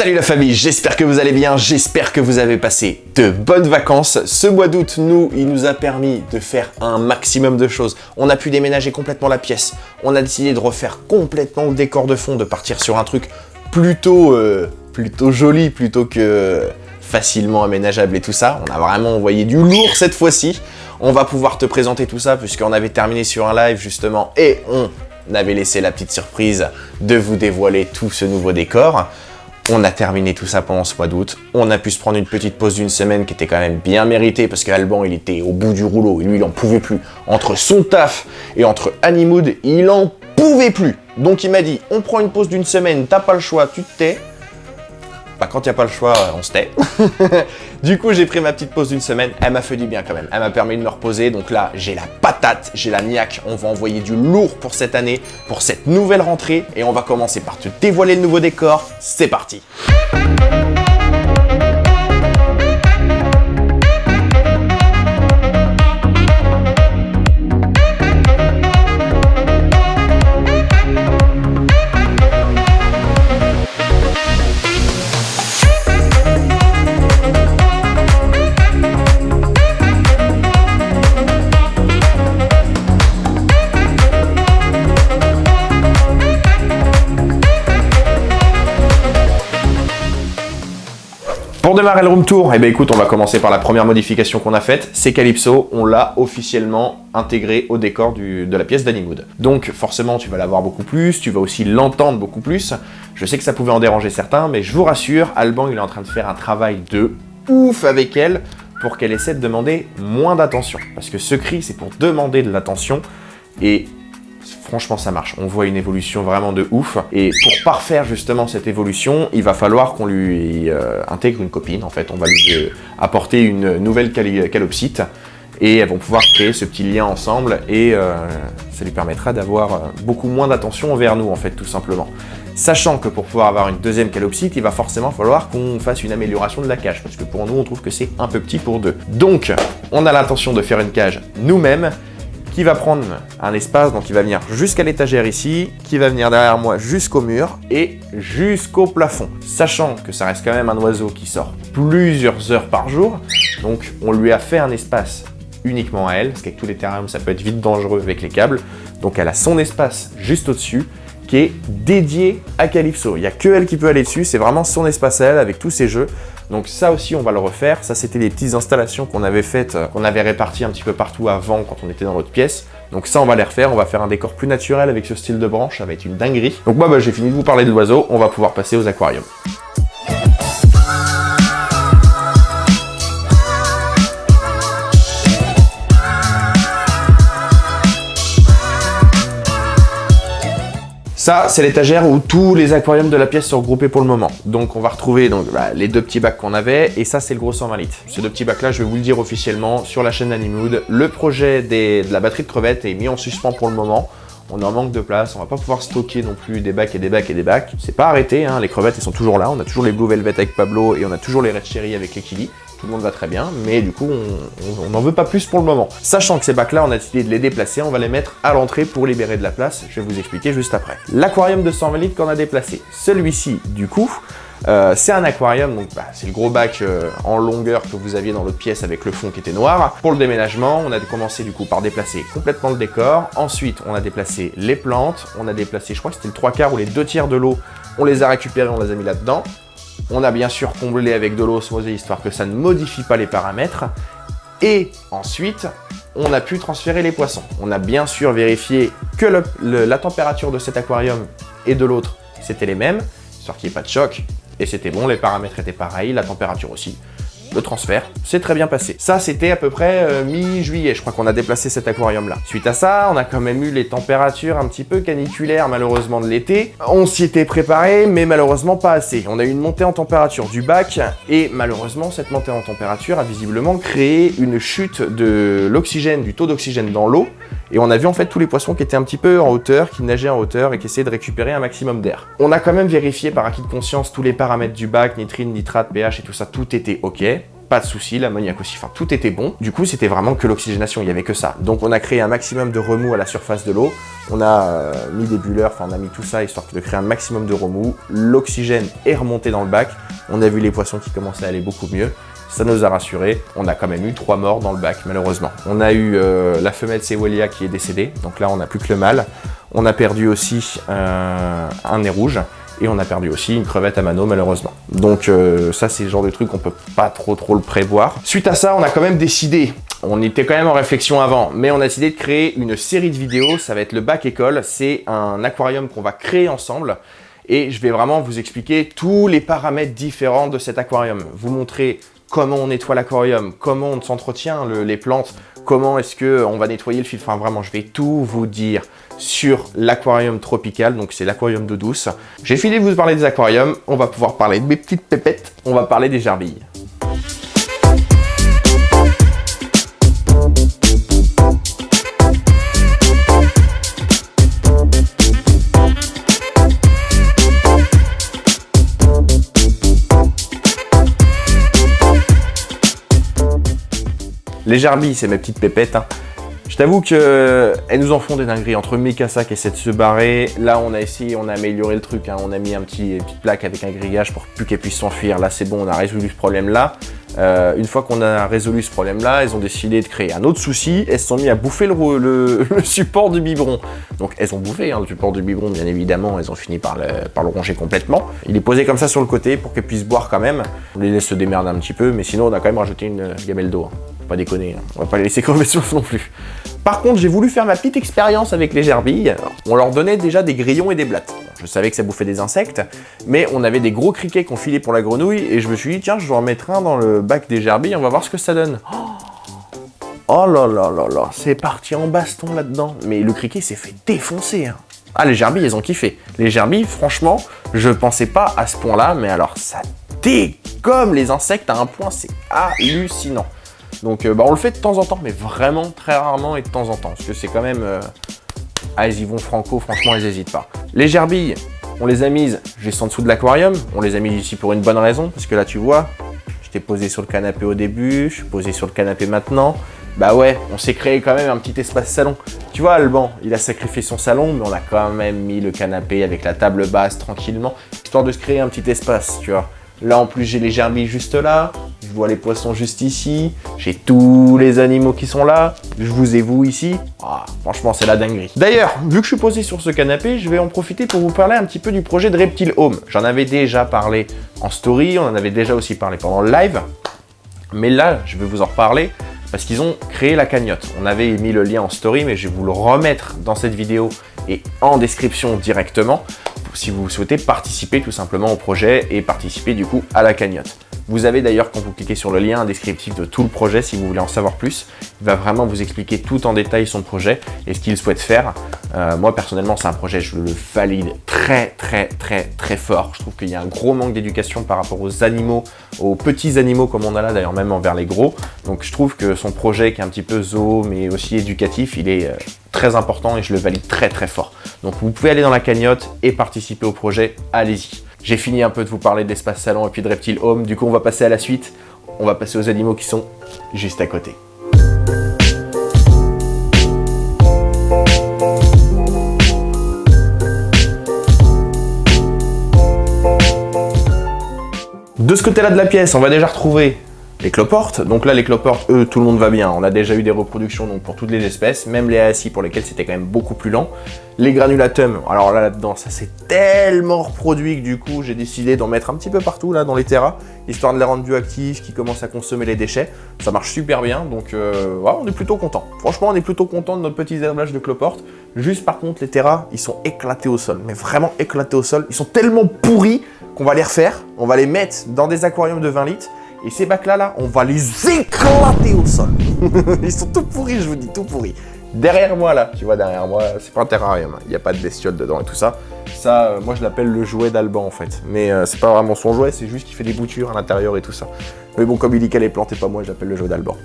Salut la famille, j'espère que vous allez bien, j'espère que vous avez passé de bonnes vacances. Ce mois d'août, il nous a permis de faire un maximum de choses. On a pu déménager complètement la pièce, on a décidé de refaire complètement le décor de fond, de partir sur un truc plutôt joli, plutôt que facilement aménageable et tout ça. On a vraiment envoyé du lourd cette fois-ci. On va pouvoir te présenter tout ça puisqu'on avait terminé sur un live justement et on avait laissé la petite surprise de vous dévoiler tout ce nouveau décor. On a terminé tout ça pendant ce mois d'août. On a pu se prendre une petite pause d'une semaine qui était quand même bien méritée parce qu'Alban, il était au bout du rouleau et lui, il en pouvait plus. Entre son taf et entre Honeymood, il en pouvait plus. Donc il m'a dit, on prend une pause d'une semaine, t'as pas le choix, tu te tais. Bah quand il n'y a pas le choix, on se tait. Du coup, j'ai pris ma petite pause d'une semaine. Elle m'a fait du bien quand même. Elle m'a permis de me reposer. Donc là, j'ai la patate, j'ai la niaque. On va envoyer du lourd pour cette année, pour cette nouvelle rentrée. Et on va commencer par te dévoiler le nouveau décor. C'est parti. Pour démarrer le room tour, écoute, on va commencer par la première modification qu'on a faite, c'est Calypso, on l'a officiellement intégré au décor de la pièce d'Honeymood. Donc forcément, tu vas la voir beaucoup plus, tu vas aussi l'entendre beaucoup plus. Je sais que ça pouvait en déranger certains, mais je vous rassure, Alban, il est en train de faire un travail de ouf avec elle pour qu'elle essaie de demander moins d'attention. Parce que ce cri, c'est pour demander de l'attention et franchement, ça marche. On voit une évolution vraiment de ouf. Et pour parfaire justement cette évolution, il va falloir qu'on lui intègre une copine. En fait, on va lui apporter une nouvelle calopsite et elles vont pouvoir créer ce petit lien ensemble et ça lui permettra d'avoir beaucoup moins d'attention envers nous, en fait, tout simplement. Sachant que pour pouvoir avoir une deuxième calopsite, il va forcément falloir qu'on fasse une amélioration de la cage parce que pour nous, on trouve que c'est un peu petit pour deux. Donc, on a l'intention de faire une cage nous-mêmes qui va prendre un espace, donc il va venir jusqu'à l'étagère ici, qui va venir derrière moi jusqu'au mur et jusqu'au plafond. Sachant que ça reste quand même un oiseau qui sort plusieurs heures par jour, donc on lui a fait un espace uniquement à elle, parce qu'avec tous les terrariums, ça peut être vite dangereux avec les câbles. Donc elle a son espace juste au-dessus, qui est dédié à Calypso. Il n'y a que elle qui peut aller dessus, c'est vraiment son espace à elle avec tous ses jeux. Donc ça aussi, on va le refaire. Ça, c'était les petites installations qu'on avait faites, qu'on avait réparties un petit peu partout avant quand on était dans l'autre pièce. Donc ça, on va les refaire. On va faire un décor plus naturel avec ce style de branche. Ça va être une dinguerie. Donc moi, j'ai fini de vous parler de l'oiseau. On va pouvoir passer aux aquariums. Ça, c'est l'étagère où tous les aquariums de la pièce sont regroupés pour le moment. Donc, on va retrouver les deux petits bacs qu'on avait. Et ça, c'est le gros 120 litres. Ces deux petits bacs-là, je vais vous le dire officiellement sur la chaîne d'Honeymood. Le projet de la batterie de crevettes est mis en suspens pour le moment. On en manque de place. On va pas pouvoir stocker non plus des bacs et des bacs et des bacs. C'est pas arrêté, hein. Les crevettes, elles sont toujours là. On a toujours les Blue Velvet avec Pablo et on a toujours les Red Cherry avec les Kili. Tout le monde va très bien, mais du coup, on n'en veut pas plus pour le moment. Sachant que ces bacs-là, on a décidé de les déplacer, on va les mettre à l'entrée pour libérer de la place. Je vais vous expliquer juste après. L'aquarium de 120 litres qu'on a déplacé. Celui-ci, du coup, c'est un aquarium, donc c'est le gros bac en longueur que vous aviez dans l'autre pièce avec le fond qui était noir. Pour le déménagement, on a commencé du coup par déplacer complètement le décor. Ensuite, on a déplacé les plantes. On a déplacé, je crois que c'était le 3/4 ou les 2/3 de l'eau. On les a récupérés, on les a mis là-dedans. On a bien sûr comblé avec de l'eau osmosée histoire que ça ne modifie pas les paramètres. Et ensuite, on a pu transférer les poissons. On a bien sûr vérifié que la température de cet aquarium et de l'autre, c'était les mêmes, histoire qu'il n'y ait pas de choc. Et c'était bon, les paramètres étaient pareils, la température aussi. Le transfert s'est très bien passé. Ça, c'était à peu près mi-juillet, je crois qu'on a déplacé cet aquarium-là. Suite à ça, on a quand même eu les températures un petit peu caniculaires, malheureusement, de l'été. On s'y était préparé, mais malheureusement pas assez. On a eu une montée en température du bac, et malheureusement, cette montée en température a visiblement créé une chute de l'oxygène, du taux d'oxygène dans l'eau, et on a vu en fait tous les poissons qui étaient un petit peu en hauteur, qui nageaient en hauteur et qui essayaient de récupérer un maximum d'air. On a quand même vérifié par acquis de conscience tous les paramètres du bac, nitrine, nitrate, pH et tout ça, tout était OK. pas de souci, l'ammoniac aussi, enfin tout était bon. Du coup, c'était vraiment que l'oxygénation, il y avait que ça. Donc on a créé un maximum de remous à la surface de l'eau. On a mis des bulleurs, enfin on a mis tout ça histoire de créer un maximum de remous. L'oxygène est remonté dans le bac. On a vu les poissons qui commençaient à aller beaucoup mieux. Ça nous a rassurés. On a quand même eu 3 morts dans le bac, malheureusement. On a eu la femelle Sewelia qui est décédée. Donc là, on n'a plus que le mâle. On a perdu aussi un nez rouge. Et on a perdu aussi une crevette à mano, malheureusement. Donc ça, c'est le genre de truc qu'on peut pas trop le prévoir. Suite à ça, on a quand même décidé, on était quand même en réflexion avant, mais on a décidé de créer une série de vidéos. Ça va être le bac école. C'est un aquarium qu'on va créer ensemble. Et je vais vraiment vous expliquer tous les paramètres différents de cet aquarium. Vous montrer comment on nettoie l'aquarium, comment on s'entretient les plantes, comment est-ce qu'on va nettoyer le filtre. Enfin vraiment, je vais tout vous dire sur l'aquarium tropical, donc c'est l'aquarium d'eau douce. J'ai fini de vous parler des aquariums, on va pouvoir parler de mes petites pépettes, on va parler des gerbilles. Les gerbilles, c'est mes petites pépettes. Hein. Je t'avoue qu'elles nous en font des dingueries. Entre Mikasa qui essaie de se barrer, là on a essayé, on a amélioré le truc. Hein. On a mis une petite plaque avec un grillage pour plus qu'elles puissent s'enfuir. Là c'est bon, on a résolu ce problème-là. Une fois qu'on a résolu ce problème-là, elles ont décidé de créer un autre souci. Elles se sont mis à bouffer le support du biberon. Donc elles ont bouffé hein, le support du biberon, bien évidemment. Elles ont fini par le ronger complètement. Il est posé comme ça sur le côté pour qu'elles puissent boire quand même. On les laisse se démerder un petit peu, mais sinon on a quand même rajouté une gamelle d'eau. Hein. Pas déconner, hein. On va pas les laisser crever soif non plus. Par contre, j'ai voulu faire ma petite expérience avec les gerbilles. On leur donnait déjà des grillons et des blattes. Je savais que ça bouffait des insectes, mais on avait des gros criquets qu'on filait pour la grenouille et je me suis dit, tiens, je vais en mettre un dans le bac des gerbilles, on va voir ce que ça donne. Oh là là là là, c'est parti en baston là-dedans. Mais le criquet s'est fait défoncer. Hein. Ah, les gerbilles, elles ont kiffé. Les gerbilles, franchement, je pensais pas à ce point-là, mais alors ça dégomme les insectes à un point, c'est hallucinant. Donc on le fait de temps en temps, mais vraiment très rarement et de temps en temps, parce que c'est quand même... elles y vont franco, franchement, elles n'hésitent pas. Les gerbilles, on les a mises juste en dessous de l'aquarium, on les a mises ici pour une bonne raison, parce que là tu vois, j'étais posé sur le canapé au début, je suis posé sur le canapé maintenant. Bah ouais, on s'est créé quand même un petit espace salon. Tu vois, Alban, il a sacrifié son salon, mais on a quand même mis le canapé avec la table basse tranquillement, histoire de se créer un petit espace, tu vois. Là, en plus, j'ai les gerbilles juste là. Je vois les poissons juste ici. J'ai tous les animaux qui sont là. Je vous ai vous ici. Ah, franchement, c'est la dinguerie. D'ailleurs, vu que je suis posé sur ce canapé, je vais en profiter pour vous parler un petit peu du projet de Reptile Home. J'en avais déjà parlé en story. On en avait déjà aussi parlé pendant le live. Mais là, je vais vous en reparler parce qu'ils ont créé la cagnotte. On avait mis le lien en story, mais je vais vous le remettre dans cette vidéo et en description directement si vous souhaitez participer tout simplement au projet et participer du coup à la cagnotte. Vous avez d'ailleurs, quand vous cliquez sur le lien, un descriptif de tout le projet si vous voulez en savoir plus. Il va vraiment vous expliquer tout en détail son projet et ce qu'il souhaite faire. Moi personnellement, c'est un projet, je le valide très fort. Je trouve qu'il y a un gros manque d'éducation par rapport aux animaux, aux petits animaux comme on a là d'ailleurs, même envers les gros. Donc je trouve que son projet qui est un petit peu zoo mais aussi éducatif, il est très important et je le valide très fort. Donc vous pouvez aller dans la cagnotte et participer au projet, allez-y. J'ai fini un peu de vous parler de l'espace salon et puis de Reptile Home, du coup on va passer à la suite. On va passer aux animaux qui sont juste à côté. De ce côté-là de la pièce, on va déjà retrouver les cloportes. Donc là, les cloportes, eux, tout le monde va bien. On a déjà eu des reproductions donc, pour toutes les espèces, même les ASI pour lesquels c'était quand même beaucoup plus lent. Les granulatum, alors là-dedans, ça s'est tellement reproduit que du coup, j'ai décidé d'en mettre un petit peu partout là dans les terras, histoire de les rendre bioactifs, qui commencent à consommer les déchets. Ça marche super bien, donc ouais, on est plutôt content. Franchement, on est plutôt content de notre petit herblage de cloportes. Juste par contre, les terras, ils sont éclatés au sol, mais vraiment éclatés au sol. Ils sont tellement pourris qu'on va les refaire. On va les mettre dans des aquariums de 20 litres. Et ces bacs-là, on va les éclater au sol. Ils sont tout pourris, je vous dis, tout pourris. Derrière moi, là, tu vois, derrière moi, c'est pas un terrarium. Il n'y a pas de bestioles dedans et tout ça. Ça, moi, je l'appelle le jouet d'Alban, en fait. Mais c'est pas vraiment son jouet, c'est juste qu'il fait des boutures à l'intérieur et tout ça. Mais bon, comme il dit qu'elle est plantée, pas moi, je l'appelle le jouet d'Alban.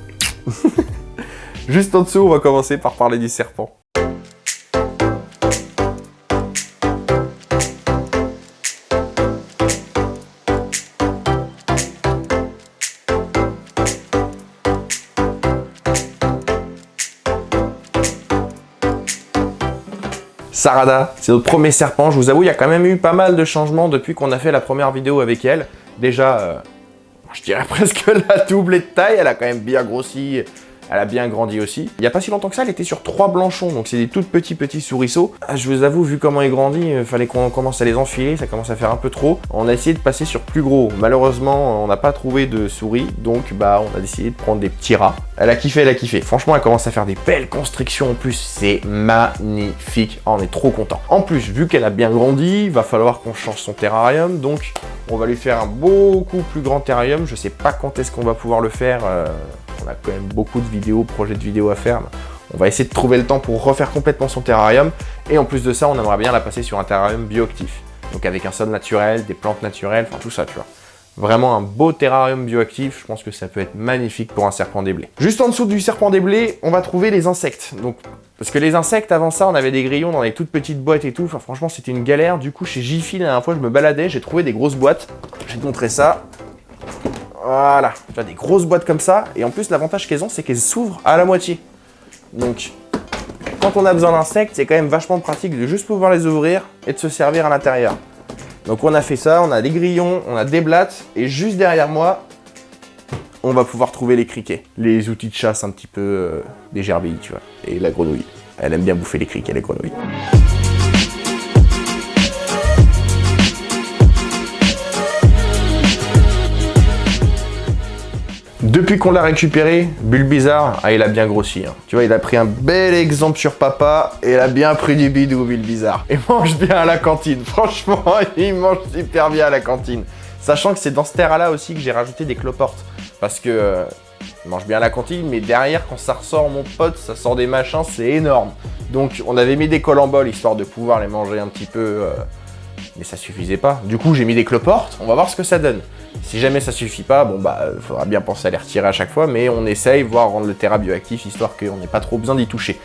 Juste en dessous, on va commencer par parler du serpent. Sarada, c'est notre premier serpent. Je vous avoue, il y a quand même eu pas mal de changements depuis qu'on a fait la première vidéo avec elle. Déjà, je dirais presque la doublée de taille, elle a quand même bien grossi. Elle a bien grandi aussi. Il n'y a pas si longtemps que ça, elle était sur 3 blanchons, donc c'est des tout petits souriceaux. Je vous avoue, vu comment il grandit, il fallait qu'on commence à les enfiler, ça commence à faire un peu trop. On a essayé de passer sur plus gros. Malheureusement, on n'a pas trouvé de souris, donc on a décidé de prendre des petits rats. Elle a kiffé, elle a kiffé. Franchement, elle commence à faire des belles constrictions en plus, c'est magnifique. Oh, on est trop content. En plus, vu qu'elle a bien grandi, il va falloir qu'on change son terrarium, donc on va lui faire un beaucoup plus grand terrarium. Je sais pas quand est-ce qu'on va pouvoir le faire. On a quand même beaucoup de vidéos, projets de vidéos à faire. On va essayer de trouver le temps pour refaire complètement son terrarium. Et en plus de ça, on aimerait bien la passer sur un terrarium bioactif. Donc avec un sol naturel, des plantes naturelles, enfin tout ça, tu vois. Vraiment un beau terrarium bioactif, je pense que ça peut être magnifique pour un serpent des blés. Juste en dessous du serpent des blés, on va trouver les insectes. Donc, parce que les insectes, avant ça, on avait des grillons dans les toutes petites boîtes et tout. Enfin franchement, c'était une galère. Du coup, chez Jiffy, la dernière fois, je me baladais, j'ai trouvé des grosses boîtes. Je vais te montrer ça. Voilà, tu as des grosses boîtes comme ça, et en plus l'avantage qu'elles ont, c'est qu'elles s'ouvrent à la moitié. Donc, quand on a besoin d'insectes, c'est quand même vachement pratique de juste pouvoir les ouvrir et de se servir à l'intérieur. Donc on a fait ça, on a des grillons, on a des blattes, et juste derrière moi, on va pouvoir trouver les criquets. Les outils de chasse un petit peu des gerbilles, tu vois, et la grenouille. Elle aime bien bouffer les criquets, les grenouilles. Depuis qu'on l'a récupéré, Bulbizarre, il a bien grossi. Hein. Tu vois, il a pris un bel exemple sur papa et il a bien pris du bidou, Bulbizarre. Il mange bien à la cantine. Franchement, il mange super bien à la cantine. Sachant que c'est dans ce terrain-là aussi que j'ai rajouté des cloportes. Parce que il mange bien à la cantine, mais derrière, quand ça ressort, mon pote, ça sort des machins, c'est énorme. Donc, on avait mis des colamboles histoire de pouvoir les manger un petit peu... mais ça suffisait pas. Du coup, j'ai mis des cloportes. On va voir ce que ça donne. Si jamais ça suffit pas, il faudra bien penser à les retirer à chaque fois, mais on essaye, voire rendre le terrain bioactif, histoire qu'on n'ait pas trop besoin d'y toucher.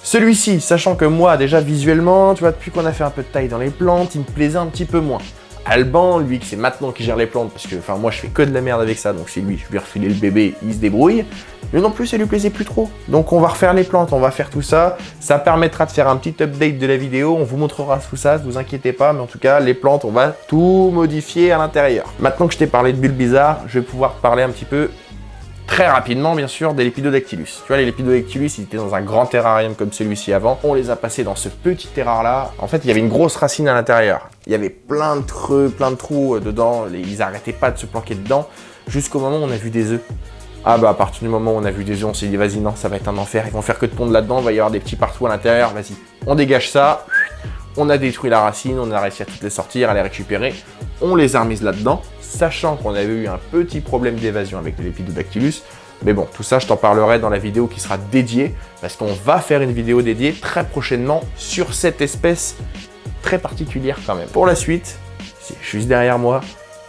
Celui-ci, sachant que moi, déjà visuellement, tu vois, depuis qu'on a fait un peu de taille dans les plantes, il me plaisait un petit peu moins. Alban, lui, c'est maintenant qu'il gère les plantes, parce que moi je fais que de la merde avec ça, donc c'est lui, je lui ai refilé le bébé, il se débrouille. Mais non plus, ça lui plaisait plus trop. Donc on va refaire les plantes, on va faire tout ça. Ça permettra de faire un petit update de la vidéo, on vous montrera tout ça, ne vous inquiétez pas, mais en tout cas, les plantes, on va tout modifier à l'intérieur. Maintenant que je t'ai parlé de Bulbizarre, je vais pouvoir te parler un petit peu, très rapidement bien sûr, des Lepidodactylus. Tu vois, les Lepidodactylus, ils étaient dans un grand terrarium comme celui-ci avant. On les a passés dans ce petit terrain-là. En fait, il y avait une grosse racine à l'intérieur. Il y avait plein de creux, plein de trous dedans. Ils arrêtaient pas de se planquer dedans, jusqu'au moment où on a vu des œufs. Ah à partir du moment où on a vu des œufs, on s'est dit vas-y non, ça va être un enfer, ils vont faire que de pondre là-dedans, il va y avoir des petits partout à l'intérieur, vas-y. On dégage ça, on a détruit la racine, on a réussi à toutes les sortir, à les récupérer, on les a remises là-dedans, sachant qu'on avait eu un petit problème d'évasion avec les Lepidodactylus. Mais bon, tout ça, je t'en parlerai dans la vidéo qui sera dédiée, parce qu'on va faire une vidéo dédiée très prochainement sur cette espèce très particulière quand même. Pour la suite, c'est juste derrière moi,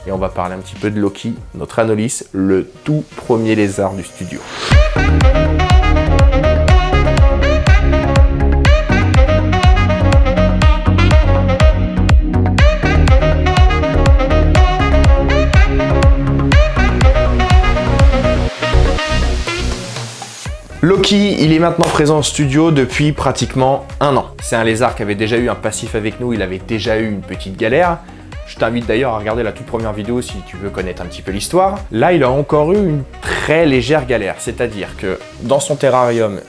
et on va parler un petit peu de Loki, notre Anolis, le tout premier lézard du studio. Loki, il est maintenant présent au studio depuis pratiquement 1 an. C'est un lézard qui avait déjà eu un passif avec nous, il avait déjà eu une petite galère. Je t'invite d'ailleurs à regarder la toute première vidéo si tu veux connaître un petit peu l'histoire. Là, il a encore eu une très légère galère, c'est-à-dire que dans son terrarium,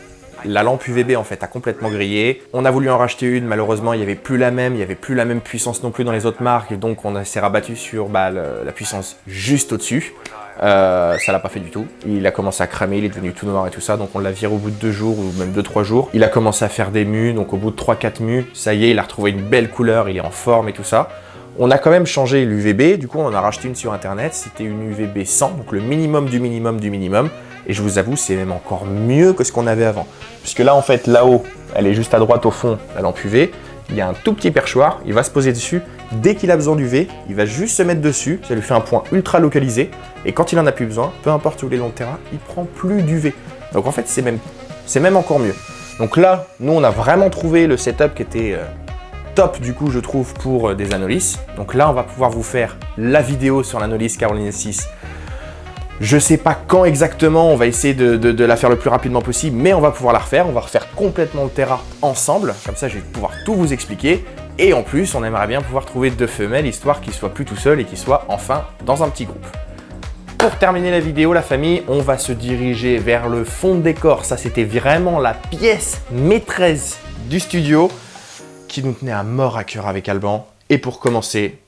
la lampe UVB en fait a complètement grillé. On a voulu en racheter une, malheureusement il n'y avait plus la même puissance non plus dans les autres marques, donc on s'est rabattu sur la puissance juste au-dessus. Ça l'a pas fait du tout. Il a commencé à cramer, il est devenu tout noir et tout ça, donc on l'a viré au bout de 2 jours ou même 2-3 jours. Il a commencé à faire des mus, donc au bout de 3-4 mus, ça y est, il a retrouvé une belle couleur, il est en forme et tout ça. On a quand même changé l'UVB, du coup on en a racheté une sur internet, c'était une UVB 100, donc le minimum du minimum du minimum. Et je vous avoue, c'est même encore mieux que ce qu'on avait avant. Puisque là, en fait, là-haut, elle est juste à droite au fond, la lampe UV. Il y a un tout petit perchoir, il va se poser dessus. Dès qu'il a besoin d'UV, il va juste se mettre dessus. Ça lui fait un point ultra localisé. Et quand il en a plus besoin, peu importe où il est dans le terrain, il prend plus d'UV. Donc en fait, c'est même encore mieux. Donc là, nous, on a vraiment trouvé le setup qui était top, du coup, je trouve, pour des Anolis. Donc là, on va pouvoir vous faire la vidéo sur l'Anolis carolinensis Je sais pas quand exactement, on va essayer de la faire le plus rapidement possible, mais on va pouvoir la refaire. On va refaire complètement le Terra ensemble, comme ça je vais pouvoir tout vous expliquer. Et en plus, on aimerait bien pouvoir trouver 2 femelles, histoire qu'ils soient plus tout seuls et qu'ils soient enfin dans un petit groupe. Pour terminer la vidéo, la famille, on va se diriger vers le fond de décor. Ça, c'était vraiment la pièce maîtresse du studio qui nous tenait à mort à cœur avec Alban. Et pour commencer,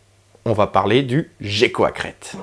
on va parler du Gecko à crête.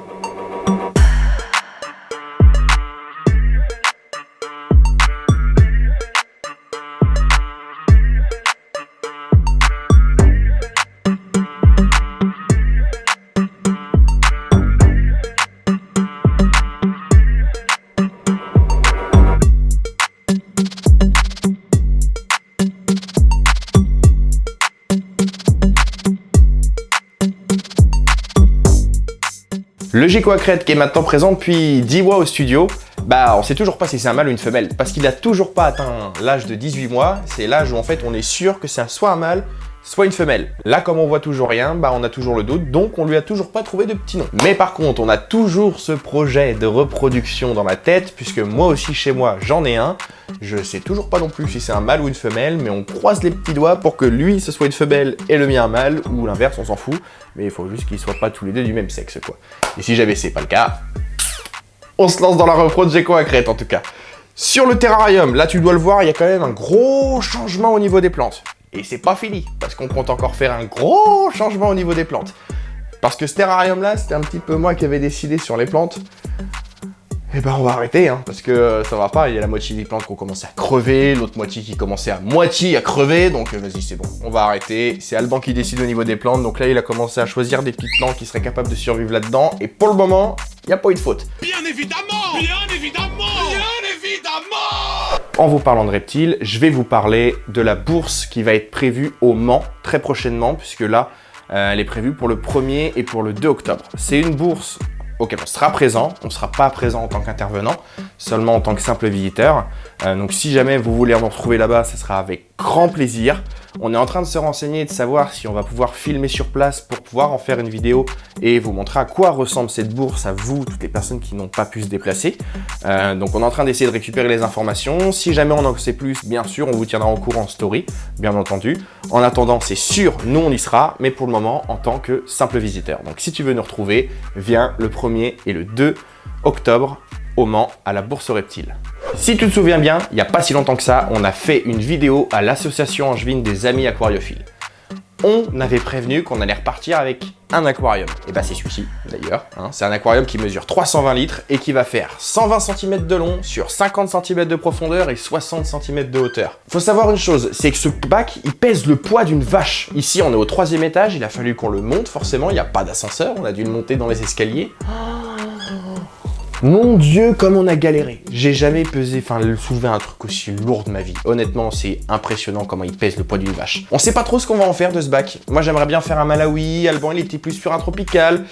Le Gecko à crête qui est maintenant présent depuis 10 mois au studio, on sait toujours pas si c'est un mâle ou une femelle parce qu'il a toujours pas atteint l'âge de 18 mois. C'est l'âge où en fait on est sûr que c'est soit un mâle, soit une femelle. Là, comme on voit toujours rien, on a toujours le doute, donc on lui a toujours pas trouvé de petit nom. Mais par contre, on a toujours ce projet de reproduction dans la tête, puisque moi aussi chez moi j'en ai un. Je sais toujours pas non plus si c'est un mâle ou une femelle, mais on croise les petits doigts pour que lui ce soit une femelle et le mien un mâle, ou l'inverse, on s'en fout. Mais il faut juste qu'ils soient pas tous les deux du même sexe, quoi. Et si jamais c'est pas le cas, on se lance dans la repro de Gecko à crête en tout cas. Sur le terrarium, là tu dois le voir, il y a quand même un gros changement au niveau des plantes. Et c'est pas fini, parce qu'on compte encore faire un gros changement au niveau des plantes. Parce que ce terrarium là, c'était un petit peu moi qui avais décidé sur les plantes. Et on va arrêter, parce que ça va pas, il y a la moitié des plantes qui ont commencé à crever, l'autre moitié qui commençait à moitié à crever, donc vas-y c'est bon, on va arrêter. C'est Alban qui décide au niveau des plantes, donc là il a commencé à choisir des petites plantes qui seraient capables de survivre là-dedans, et pour le moment, il n'y a pas eu de faute. Bien évidemment. En vous parlant de reptiles, je vais vous parler de la bourse qui va être prévue au Mans très prochainement, puisque là, elle est prévue pour le 1er et pour le 2 octobre. C'est une bourse auquel on sera présent, on ne sera pas présent en tant qu'intervenant, seulement en tant que simple visiteur. Donc si jamais vous voulez nous retrouver là-bas, ce sera avec grand plaisir. On est en train de se renseigner et de savoir si on va pouvoir filmer sur place pour pouvoir en faire une vidéo et vous montrer à quoi ressemble cette bourse à vous, toutes les personnes qui n'ont pas pu se déplacer. Donc on est en train d'essayer de récupérer les informations. Si jamais on en sait plus, bien sûr, on vous tiendra au courant en story, bien entendu. En attendant, c'est sûr, nous on y sera, mais pour le moment en tant que simple visiteur. Donc si tu veux nous retrouver, viens le 1er et le 2 octobre au Mans à la Bourse aux Reptiles. Si tu te souviens bien, il n'y a pas si longtemps que ça, on a fait une vidéo à l'association angevine des amis aquariophiles. On avait prévenu qu'on allait repartir avec un aquarium. Et c'est celui-ci d'ailleurs. C'est un aquarium qui mesure 320 litres et qui va faire 120 cm de long sur 50 cm de profondeur et 60 cm de hauteur. Faut savoir une chose, c'est que ce bac, il pèse le poids d'une vache. Ici, on est au 3e étage, il a fallu qu'on le monte, forcément, il n'y a pas d'ascenseur, on a dû le monter dans les escaliers. Mon Dieu, comme on a galéré. J'ai jamais soulevé un truc aussi lourd de ma vie. Honnêtement, c'est impressionnant comment il pèse le poids d'une vache. On sait pas trop ce qu'on va en faire de ce bac. Moi, j'aimerais bien faire un Malawi. Alban, il était plus sur un tropical.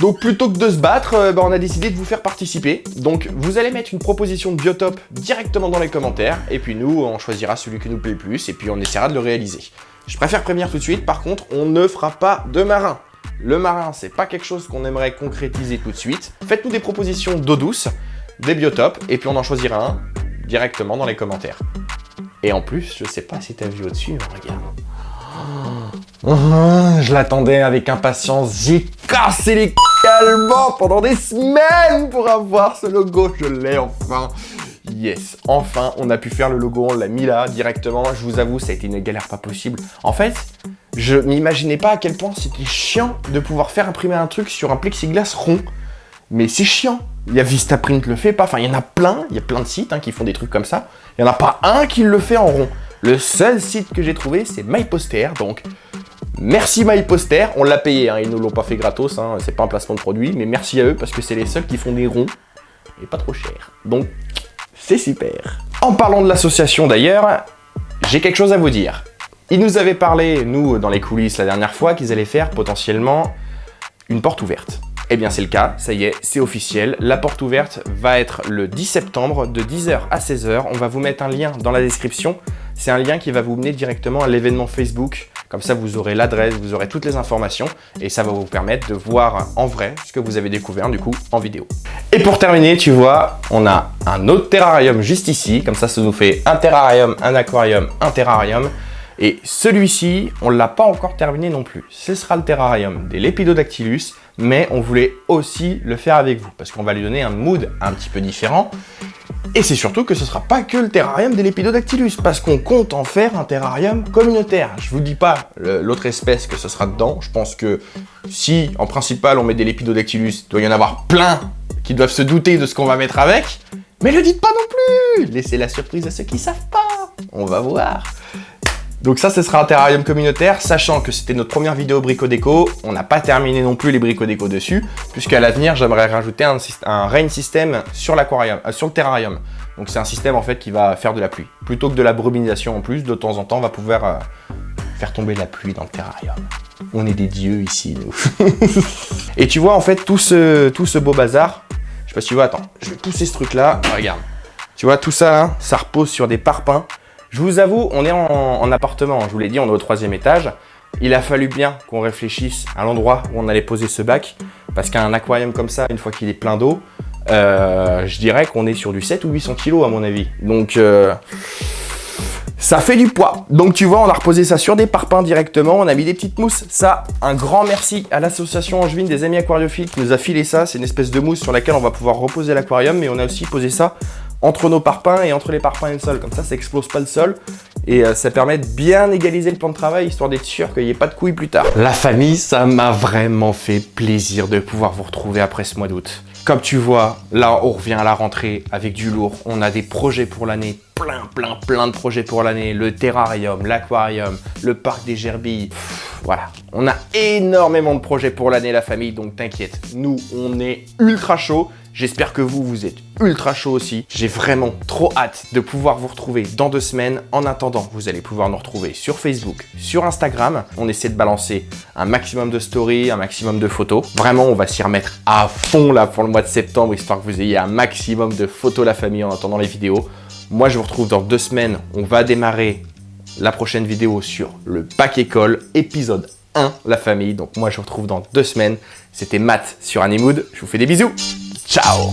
Donc, plutôt que de se battre, on a décidé de vous faire participer. Donc, vous allez mettre une proposition de biotope directement dans les commentaires. Et puis nous, on choisira celui qui nous plaît le plus. Et puis, on essaiera de le réaliser. Je préfère prévenir tout de suite. Par contre, on ne fera pas de marin. Le marin, c'est pas quelque chose qu'on aimerait concrétiser tout de suite. Faites-nous des propositions d'eau douce, des biotopes, et puis on en choisira un directement dans les commentaires. Et en plus, je sais pas si t'as vu au-dessus, mais regarde. Je l'attendais avec impatience, j'ai cassé les calmants pendant des semaines pour avoir ce logo, je l'ai enfin. Yes, enfin on a pu faire le logo, on l'a mis là directement. Je vous avoue, ça a été une galère pas possible. En fait, je m'imaginais pas à quel point c'était chiant de pouvoir faire imprimer un truc sur un plexiglas rond. Mais c'est chiant. Il y a Vistaprint le fait pas, il y en a plein, il y a plein de sites qui font des trucs comme ça. Il n'y en a pas un qui le fait en rond. Le seul site que j'ai trouvé, c'est MyPoster, donc merci MyPoster, on l'a payé, ils ne l'ont pas fait gratos, c'est pas un placement de produit, mais merci à eux parce que c'est les seuls qui font des ronds et pas trop cher. Donc, c'est super. En parlant de l'association d'ailleurs, j'ai quelque chose à vous dire. Ils nous avaient parlé, nous, dans les coulisses la dernière fois, qu'ils allaient faire potentiellement une porte ouverte. Eh bien c'est le cas, ça y est, c'est officiel. La porte ouverte va être le 10 septembre de 10h à 16h. On va vous mettre un lien dans la description. C'est un lien qui va vous mener directement à l'événement Facebook. Comme ça, vous aurez l'adresse, vous aurez toutes les informations et ça va vous permettre de voir en vrai ce que vous avez découvert du coup en vidéo. Et pour terminer, tu vois, on a un autre terrarium juste ici. Comme ça nous fait un terrarium, un aquarium, un terrarium. Et celui-ci, on ne l'a pas encore terminé non plus. Ce sera le terrarium des Lepidodactylus, mais on voulait aussi le faire avec vous parce qu'on va lui donner un mood un petit peu différent. Et c'est surtout que ce ne sera pas que le terrarium des Lepidodactylus parce qu'on compte en faire un terrarium communautaire. Je vous dis pas l'autre espèce que ce sera dedans. Je pense que si en principal on met des Lepidodactylus, il doit y en avoir plein qui doivent se douter de ce qu'on va mettre avec. Mais le dites pas non plus. Laissez la surprise à ceux qui savent pas. On va voir. Donc ça, ce sera un terrarium communautaire, sachant que c'était notre première vidéo brico-déco. On n'a pas terminé non plus les brico-déco dessus, puisqu'à l'avenir, j'aimerais rajouter un rain system sur l'aquarium, sur le terrarium. Donc c'est un système en fait qui va faire de la pluie. Plutôt que de la bruminisation en plus, de temps en temps, on va pouvoir faire tomber de la pluie dans le terrarium. On est des dieux ici, nous. Et tu vois en fait tout ce beau bazar. Je sais pas si tu vois, attends, je vais pousser ce truc-là. Regarde. Tu vois tout ça, là, ça repose sur des parpaings. Je vous avoue, on est en appartement, je vous l'ai dit, on est au 3e étage. Il a fallu bien qu'on réfléchisse à l'endroit où on allait poser ce bac, parce qu'un aquarium comme ça, une fois qu'il est plein d'eau, je dirais qu'on est sur du 7 ou 800 kg à mon avis. Donc, ça fait du poids. Donc tu vois, on a reposé ça sur des parpaings directement, on a mis des petites mousses. Ça, un grand merci à l'association angevine des amis aquariophiles qui nous a filé ça. C'est une espèce de mousse sur laquelle on va pouvoir reposer l'aquarium, mais on a aussi posé ça entre nos parpaings et entre les parpaings et le sol. Comme ça explose pas le sol et ça permet de bien égaliser le plan de travail, histoire d'être sûr qu'il n'y ait pas de couilles plus tard. La famille, ça m'a vraiment fait plaisir de pouvoir vous retrouver après ce mois d'août. Comme tu vois, là, on revient à la rentrée avec du lourd. On a des projets pour l'année, plein de projets pour l'année. Le terrarium, l'aquarium, le parc des gerbilles. Voilà, on a énormément de projets pour l'année, la famille, donc t'inquiète. Nous, on est ultra chaud. J'espère que vous êtes ultra chaud aussi. J'ai vraiment trop hâte de pouvoir vous retrouver dans 2 semaines. En attendant, vous allez pouvoir nous retrouver sur Facebook, sur Instagram. On essaie de balancer un maximum de stories, un maximum de photos. Vraiment, on va s'y remettre à fond là pour le mois de septembre, histoire que vous ayez un maximum de photos la famille en attendant les vidéos. Moi, je vous retrouve dans 2 semaines. On va démarrer la prochaine vidéo sur le bac école, épisode 1, la famille. Donc moi, je vous retrouve dans 2 semaines. C'était Matt sur Honeymood. Je vous fais des bisous. Ciao!